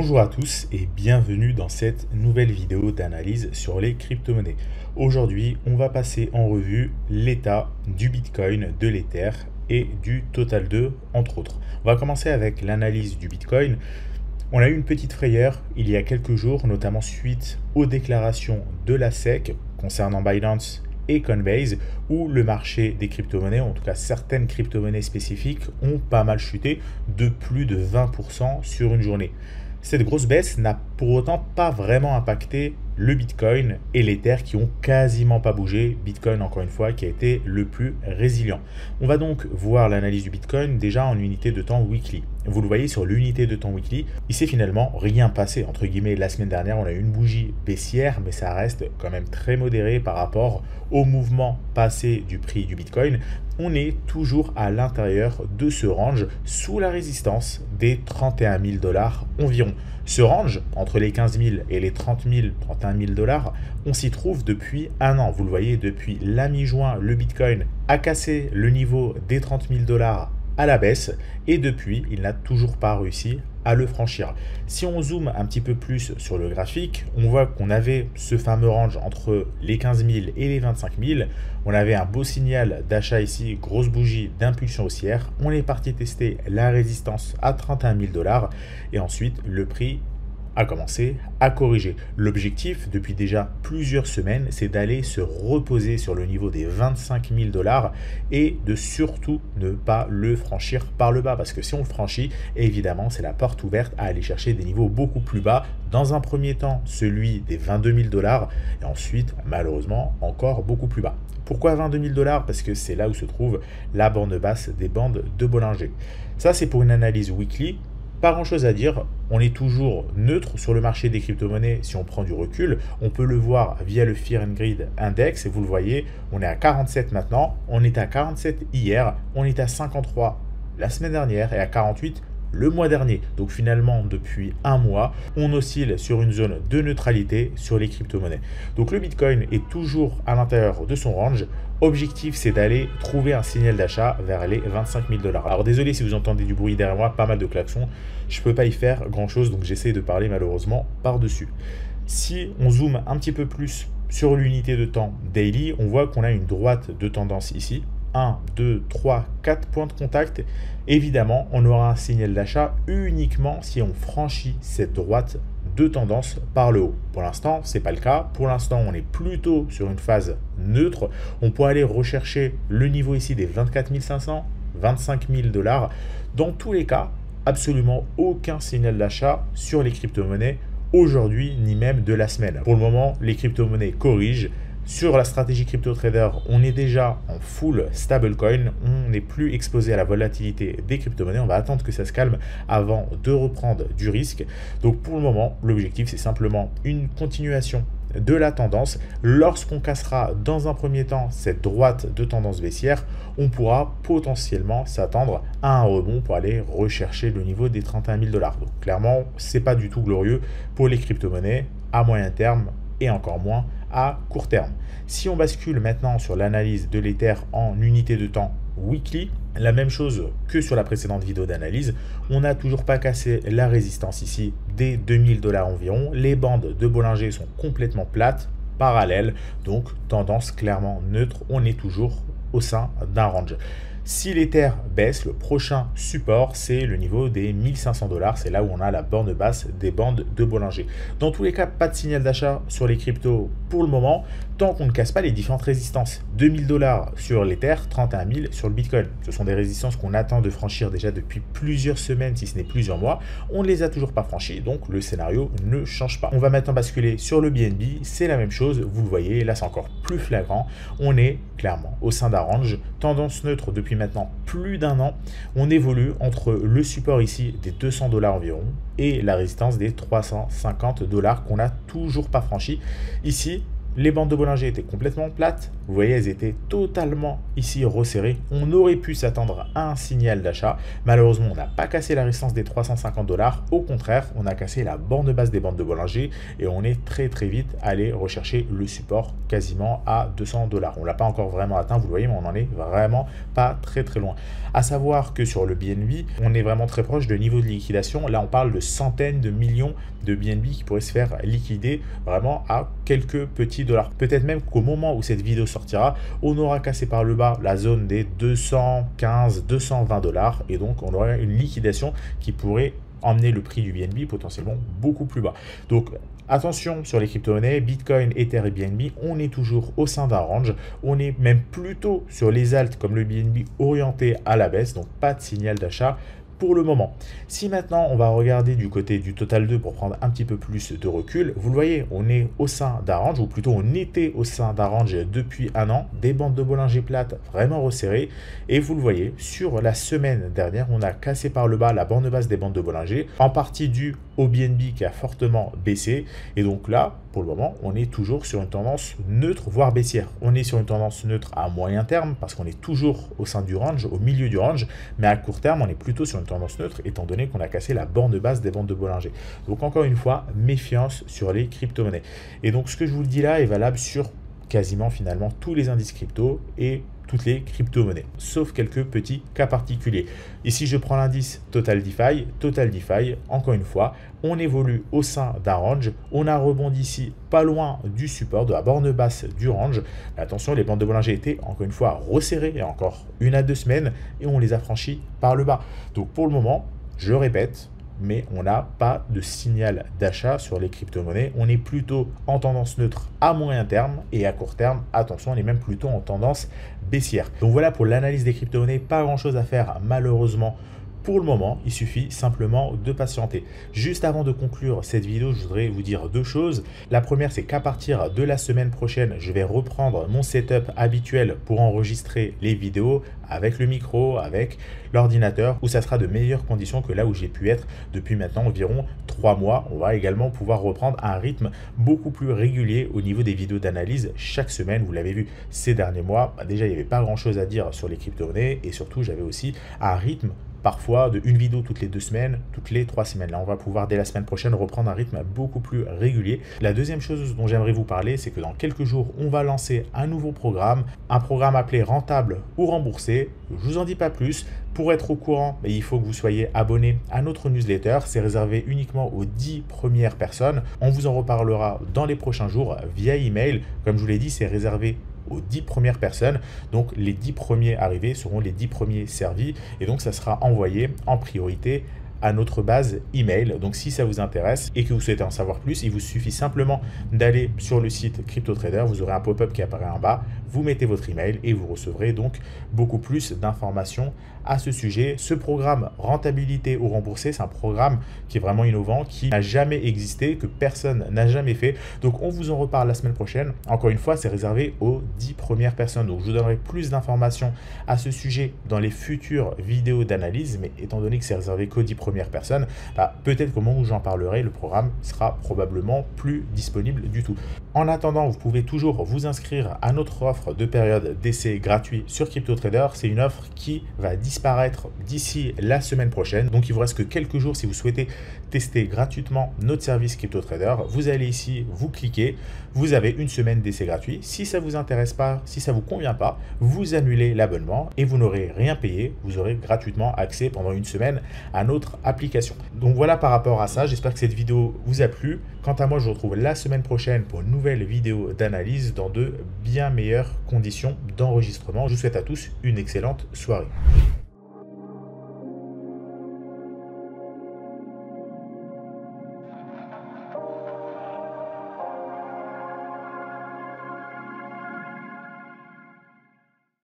Bonjour à tous et bienvenue dans cette nouvelle vidéo d'analyse sur les crypto-monnaies. Aujourd'hui, on va passer en revue l'état du Bitcoin, de l'Ether et du Total 2 entre autres. On va commencer avec l'analyse du Bitcoin. On a eu une petite frayeur il y a quelques jours, notamment suite aux déclarations de la SEC concernant Binance et Coinbase, où le marché des crypto-monnaies, en tout cas certaines crypto-monnaies spécifiques, ont pas mal chuté de plus de 20% sur une journée. Cette grosse baisse n'a pour autant pas vraiment impacté le Bitcoin et l'Ether qui ont quasiment pas bougé. Bitcoin, encore une fois, qui a été le plus résilient. On va donc voir l'analyse du Bitcoin déjà en unité de temps weekly. Vous le voyez sur l'unité de temps weekly, il s'est finalement rien passé. Entre guillemets, la semaine dernière, on a eu une bougie baissière, mais ça reste quand même très modéré par rapport au mouvement passé du prix du Bitcoin. On est toujours à l'intérieur de ce range sous la résistance des 31 000 $ environ. Ce range, entre les 15 000 et les 30 000, 31 000 $, on s'y trouve depuis un an. Vous le voyez, depuis la mi-juin, le Bitcoin a cassé le niveau des 30 000 $ à la baisse et depuis, il n'a toujours pas réussi à le franchir. Si on zoome un petit peu plus sur le graphique, on voit qu'on avait ce fameux range entre les 15 000 et les 25 000. On avait un beau signal d'achat ici, grosse bougie d'impulsion haussière. On est parti tester la résistance à 31 000 $ et ensuite le prix a commencé à corriger. L'objectif depuis déjà plusieurs semaines, c'est d'aller se reposer sur le niveau des 25 000 $ et de surtout ne pas le franchir par le bas, parce que si on le franchit, évidemment, c'est la porte ouverte à aller chercher des niveaux beaucoup plus bas. Dans un premier temps, celui des 22 000 $ et ensuite, malheureusement, encore beaucoup plus bas. Pourquoi 22 000 $? Parce que c'est là où se trouve la bande basse des bandes de Bollinger. Ça, c'est pour une analyse weekly. Pas grand chose à dire, on est toujours neutre sur le marché des crypto-monnaies si on prend du recul. On peut le voir via le Fear and Greed Index et vous le voyez, on est à 47 maintenant, on était à 47 hier, on était à 53 la semaine dernière et à 48 le mois dernier. Donc finalement, depuis un mois, on oscille sur une zone de neutralité sur les crypto-monnaies. Donc le Bitcoin est toujours à l'intérieur de son range. Objectif, c'est d'aller trouver un signal d'achat vers les 25 000 $. Alors désolé si vous entendez du bruit derrière moi, pas mal de klaxons. Je ne peux pas y faire grand-chose, donc j'essaie de parler malheureusement par-dessus. Si on zoome un petit peu plus sur l'unité de temps daily, on voit qu'on a une droite de tendance ici. 1, 2, 3, 4 points de contact. Évidemment, on aura un signal d'achat uniquement si on franchit cette droite de tendance par le haut. Pour l'instant, ce n'est pas le cas. Pour l'instant, on est plutôt sur une phase neutre. On peut aller rechercher le niveau ici des 24 500, 25 000 $. Dans tous les cas, absolument aucun signal d'achat sur les crypto-monnaies aujourd'hui, ni même de la semaine. Pour le moment, les crypto-monnaies corrigent. Sur la stratégie crypto trader, on est déjà en full stablecoin, on n'est plus exposé à la volatilité des crypto-monnaies, on va attendre que ça se calme avant de reprendre du risque. Donc pour le moment, l'objectif c'est simplement une continuation de la tendance. Lorsqu'on cassera dans un premier temps cette droite de tendance baissière, on pourra potentiellement s'attendre à un rebond pour aller rechercher le niveau des 31 000 $. Donc clairement, c'est pas du tout glorieux pour les crypto-monnaies à moyen terme et encore moins à court terme. Si on bascule maintenant sur l'analyse de l'Ether en unité de temps weekly, la même chose que sur la précédente vidéo d'analyse, on n'a toujours pas cassé la résistance ici des 2000 $ environ. Les bandes de Bollinger sont complètement plates, parallèles, donc tendance clairement neutre, on est toujours au sein d'un range. Si l'Ether baisse, le prochain support, c'est le niveau des 1500 $. C'est là où on a la borne basse des bandes de Bollinger. Dans tous les cas, pas de signal d'achat sur les cryptos pour le moment, tant qu'on ne casse pas les différentes résistances. 2000 $ sur l'Ether, 31 000 sur le Bitcoin. Ce sont des résistances qu'on attend de franchir déjà depuis plusieurs semaines, si ce n'est plusieurs mois. On ne les a toujours pas franchies, donc le scénario ne change pas. On va maintenant basculer sur le BNB, c'est la même chose. Vous le voyez, là c'est encore plus flagrant. On est clairement au sein d'un range, tendance neutre depuis maintenant plus d'un an. On évolue entre le support ici des 200 $ environ et la résistance des 350 $ qu'on n'a toujours pas franchi. Ici, Les bandes de Bollinger étaient complètement plates. Vous voyez, elles étaient totalement ici resserrées. On aurait pu s'attendre à un signal d'achat. Malheureusement, on n'a pas cassé la résistance des 350 $. Au contraire, on a cassé la borne basse des bandes de Bollinger et on est très vite allé rechercher le support quasiment à 200 $. On ne l'a pas encore vraiment atteint, vous le voyez, mais on n'en est vraiment pas très loin. À savoir que sur le BNB, on est vraiment très proche de niveau de liquidation. Là, on parle de centaines de millions de BNB qui pourraient se faire liquider vraiment à quelques petits dollars. Peut-être même qu'au moment où cette vidéo sortira, on aura cassé par le bas la zone des 215, 220 $, et donc on aura une liquidation qui pourrait emmener le prix du BNB potentiellement beaucoup plus bas. Donc attention sur les crypto-monnaies, Bitcoin, Ether et BNB, on est toujours au sein d'un range. On est même plutôt sur les alts comme le BNB orienté à la baisse, donc pas de signal d'achat pour le moment. Si maintenant on va regarder du côté du Total 2 pour prendre un petit peu plus de recul, vous le voyez, on est au sein d'un range, ou plutôt on était au sein d'un range depuis un an, des bandes de Bollinger plates vraiment resserrées, et vous le voyez, sur la semaine dernière, on a cassé par le bas la borne basse des bandes de Bollinger, en partie due au BNB qui a fortement baissé, et donc là, pour le moment, on est toujours sur une tendance neutre, voire baissière. On est sur une tendance neutre à moyen terme, parce qu'on est toujours au sein du range, au milieu du range, mais à court terme, on est plutôt sur une tendance neutre, étant donné qu'on a cassé la borne basse des bandes de Bollinger. Donc encore une fois, méfiance sur les crypto-monnaies. Et donc ce que je vous le dis là est valable sur quasiment finalement tous les indices crypto et toutes les crypto-monnaies, sauf quelques petits cas particuliers. Ici, je prends l'indice Total DeFi, encore une fois, on évolue au sein d'un range, on a rebondi ici pas loin du support, de la borne basse du range. Attention, les bandes de Bollinger étaient encore une fois resserrées, il y a encore 1 à 2 semaines, et on les a franchies par le bas. Donc pour le moment, je répète, mais on n'a pas de signal d'achat sur les crypto-monnaies. On est plutôt en tendance neutre à moyen terme, et à court terme, attention, on est même plutôt en tendance baissière. Donc voilà pour l'analyse des crypto-monnaies, pas grand chose à faire malheureusement pour le moment, il suffit simplement de patienter. Juste avant de conclure cette vidéo, je voudrais vous dire 2 choses. La première, c'est qu'à partir de la semaine prochaine, je vais reprendre mon setup habituel pour enregistrer les vidéos avec le micro, avec l'ordinateur, où ça sera de meilleures conditions que là où j'ai pu être depuis maintenant environ 3 mois. On va également pouvoir reprendre un rythme beaucoup plus régulier au niveau des vidéos d'analyse chaque semaine. Vous l'avez vu ces derniers mois, déjà il n'y avait pas grand chose à dire sur les crypto-monnaies, et surtout j'avais aussi un rythme parfois de une vidéo toutes les 2 semaines, toutes les 3 semaines. Là, on va pouvoir dès la semaine prochaine reprendre un rythme beaucoup plus régulier. La deuxième chose dont j'aimerais vous parler, c'est que dans quelques jours, on va lancer un nouveau programme, un programme appelé Rentable ou Remboursé. Je vous en dis pas plus. Pour être au courant, il faut que vous soyez abonné à notre newsletter. C'est réservé uniquement aux 10 premières personnes. On vous en reparlera dans les prochains jours via email. Comme je vous l'ai dit, c'est réservé aux 10 premières personnes. Donc les 10 premiers arrivés seront les 10 premiers servis, et donc ça sera envoyé en priorité à notre base email. Donc si ça vous intéresse et que vous souhaitez en savoir plus, il vous suffit simplement d'aller sur le site CryptoTrader, vous aurez un pop-up qui apparaît en bas, vous mettez votre email et vous recevrez donc beaucoup plus d'informations à ce sujet. Ce programme Rentabilité ou Remboursé, c'est un programme qui est vraiment innovant, qui n'a jamais existé, que personne n'a jamais fait. Donc on vous en reparle la semaine prochaine. Encore une fois, c'est réservé aux 10 premières personnes. Donc je vous donnerai plus d'informations à ce sujet dans les futures vidéos d'analyse, mais étant donné que c'est réservé qu'aux 10 premières personnes, peut-être qu'au moment où j'en parlerai, le programme sera probablement plus disponible du tout. En attendant, vous pouvez toujours vous inscrire à notre offre de période d'essai gratuit sur CryptoTrader. C'est une offre qui va disparaître d'ici la semaine prochaine. Donc il vous reste que quelques jours si vous souhaitez tester gratuitement notre service CryptoTrader. Vous allez ici, vous cliquez, vous avez une semaine d'essai gratuit. Si ça ne vous intéresse pas, si ça ne vous convient pas, vous annulez l'abonnement et vous n'aurez rien payé. Vous aurez gratuitement accès pendant une semaine à notre application. Donc voilà par rapport à ça. J'espère que cette vidéo vous a plu. Quant à moi, je vous retrouve la semaine prochaine pour une nouvelle vidéo d'analyse dans de bien meilleures conditions d'enregistrement. Je vous souhaite à tous une excellente soirée.